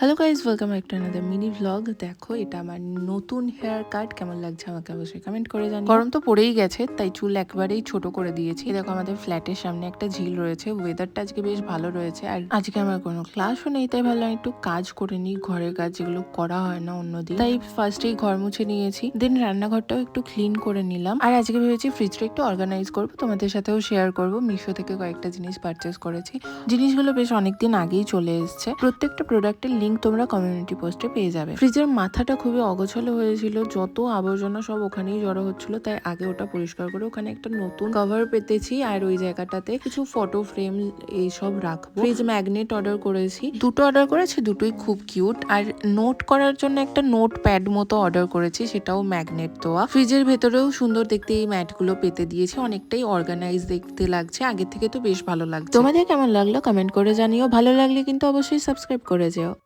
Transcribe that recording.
Hello guys, welcome back to another mini vlog. দেখো, এটা আমার নতুন হেয়ার কাট। কেমন লাগছে আমাকে অবশ্যই কমেন্ট করে জানি। গরম তো পড়েই গেছে, তাই চুল একবারেই ছোট করে দিয়েছি। দেখো, আমাদের ফ্ল্যাটের সামনে একটা ঝিল রয়েছে। ওয়েদারটা আজকে বেশ ভালো রয়েছে, আর আজকে আমার কোনো ক্লাসও নেই, তাই ভাবলাম একটু কাজ করে নিই, ঘরের কাজ যেগুলো করা হয় না অন্যদিন। তাই ফার্স্টেই ঘর মুছে নিয়েছি, দেন রান্নাঘরটাও একটু ক্লিন করে নিলাম। আর আজকে ভেবেছি ফ্রিজটা একটু অর্গানাইজ করবো, তোমাদের সাথেও শেয়ার করবো। মিশো থেকে কয়েকটা জিনিস পারচেস করেছি। জিনিসগুলো বেশ অনেকদিন আগেই চলে এসছে। প্রত্যেকটা প্রোডাক্টের লিঙ্ক তোমরা কমিউনিটি পোস্টে পেয়ে যাবে। ফ্রিজের মাথাটা খুবই অগোছালো হয়েছিল, যত আবর্জনা সব ওখানেই জড়ো হচ্ছিল, তাই আগে ওটা পরিষ্কার করে ওখানে একটা নতুন কভার পেতেছি। আর ওই জায়গাটাতে কিছু ফটো ফ্রেম এইসব রাখবো। ফ্রিজ ম্যাগনেট অর্ডার করেছি, দুটো অর্ডার করেছি, দুটোই খুব কিউট। আর নোট করার জন্য একটা নোট প্যাড মতো অর্ডার করেছি, সেটাও ম্যাগনেট দেওয়া। ফ্রিজের ভেতরেও সুন্দর দেখতে এই ম্যাট গুলো পেতে দিয়েছি, অনেকটাই অর্গানাইজ দেখতে লাগছে। আগে থেকে তো বেশ ভালো লাগছে। তোমাদের কেমন লাগলো কমেন্ট করে জানিও। ভালো লাগলে কিন্তু অবশ্যই সাবস্ক্রাইব করে যেও।